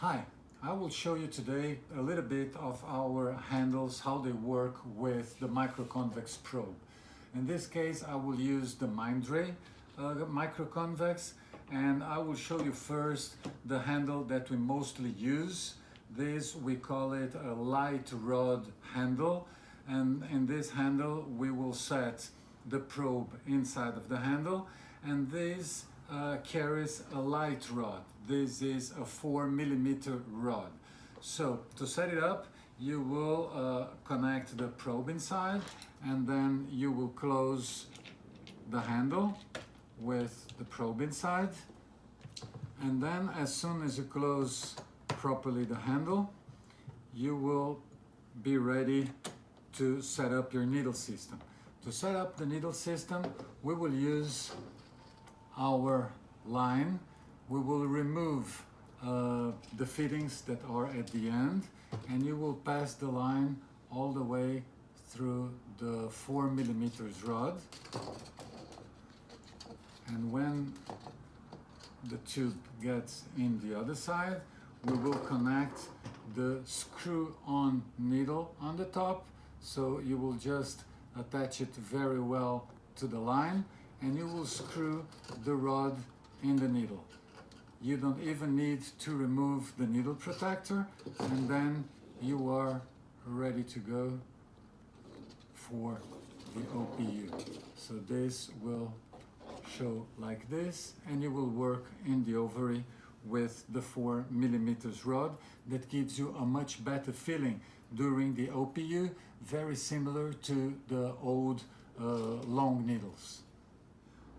Hi, I will show you today a little bit of our handles, how they work with the microconvex probe. In this case, I will use the Mindray microconvex, and I will show you first the handle that we mostly use. This, we call it a light rod handle, and in this handle we will set the probe inside of the handle, and this carries a light rod. This is a 4mm rod. So to set it up, you will connect the probe inside, and then you will close the handle with the probe inside. And then as soon as you close properly the handle, you will be ready to set up your needle system. To set up the needle system, we will use our line. We will remove the fittings that are at the end, and you will pass the line all the way through the 4mm rod. And when the tube gets in the other side, we will connect the screw-on needle on the top. So you will just attach it very well to the line, and you will screw the rod in the needle. You don't even need to remove the needle protector, and then you are ready to go for the OPU. So this will show like this, and you will work in the ovary with the 4mm rod. That gives you a much better feeling during the OPU, very similar to the old long needles.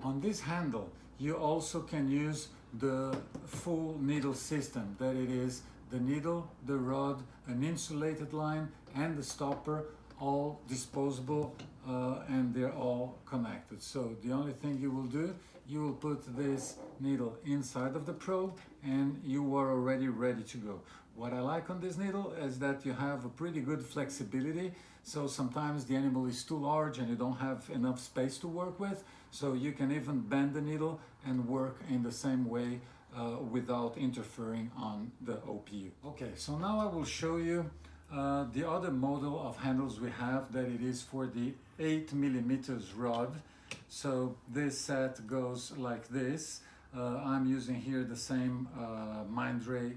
On this handle, you also can use the full needle system, that it is the needle, the rod, an insulated line, and the stopper, all disposable, and they're all connected. So the only thing you will do, you will put this needle inside of the probe, and you are already ready to go. What I like on this needle is that you have a pretty good flexibility. So sometimes the animal is too large and you don't have enough space to work with. So you can even bend the needle and work in the same way without interfering on the OPU. Okay, so now I will show you the other model of handles we have, that it is for the 8mm rod. So this set goes like this. I'm using here the same Mindray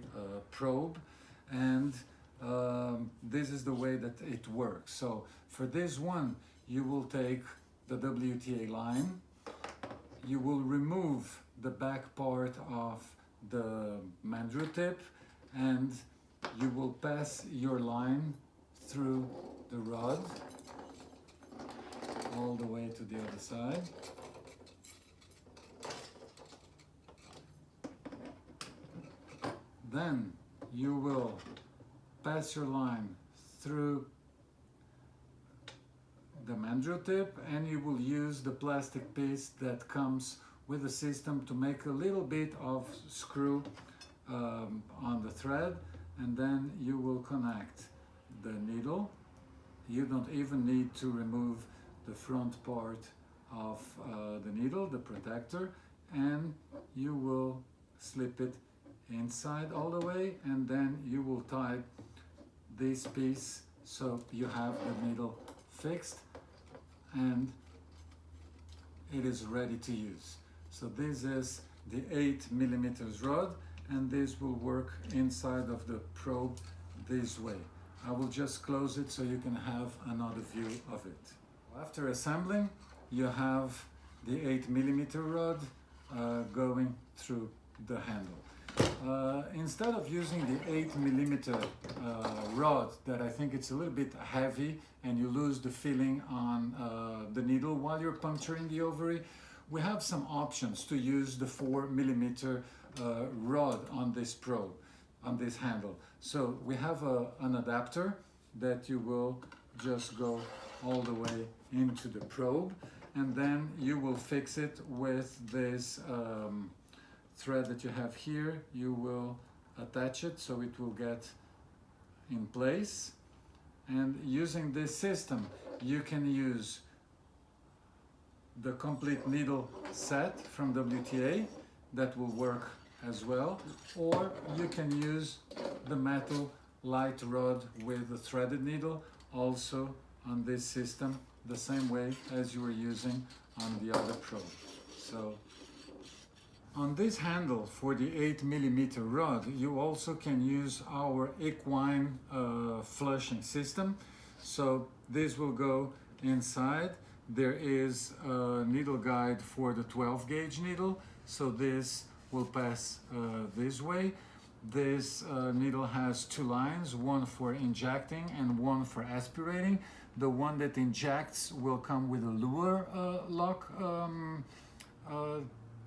probe, and this is the way that it works. So for this one, you will take the WTA line, you will remove the back part of the mandrel tip, and you will pass your line through the rod all the way to the other side. Then you will pass your line through the mandrel tip, and you will use the plastic piece that comes with the system to make a little bit of screw on the thread, and then you will connect the needle. You don't even need to remove the front part of the needle, the protector, and you will slip it inside all the way, and then you will tie this piece so you have the needle fixed and it is ready to use. So this is the 8mm rod, and this will work inside of the probe this way. I will just close it so you can have another view of it. After assembling, you have the 8mm rod going through the handle. Instead of using the 8mm rod, that I think it's a little bit heavy and you lose the feeling on the needle while you're puncturing the ovary, we have some options to use the 4mm rod on this probe, on this handle. So we have an adapter that you will just go all the way into the probe, and then you will fix it with this thread that you have here. You will attach it so it will get in place, and using this system you can use the complete needle set from WTA that will work as well, or you can use the metal light rod with the threaded needle, also on this system, the same way as you were using on the other probe. So on this handle for the 8mm rod, you also can use our equine flushing system. So this will go inside. There is a needle guide for the 12 gauge needle, so this will pass this way. This needle has two lines, one for injecting and one for aspirating. The one that injects will come with a lure lock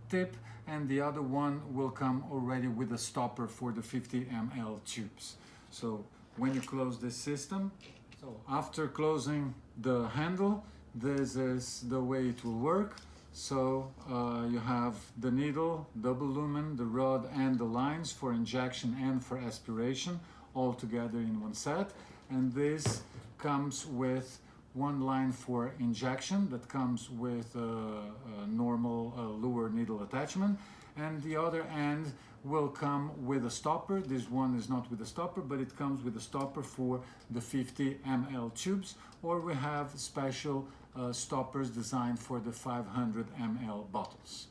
tip, and the other one will come already with a stopper for the 50 ml tubes. So when you close this system, so after closing the handle, this is the way it will work. So you have the needle, double lumen, the rod and the lines for injection and for aspiration all together in one set. And this comes with one line for injection that comes with a normal lure needle attachment, and the other end will come with a stopper. This one is not with a stopper, but it comes with a stopper for the 50 ml tubes, or we have special stoppers designed for the 500 ml bottles.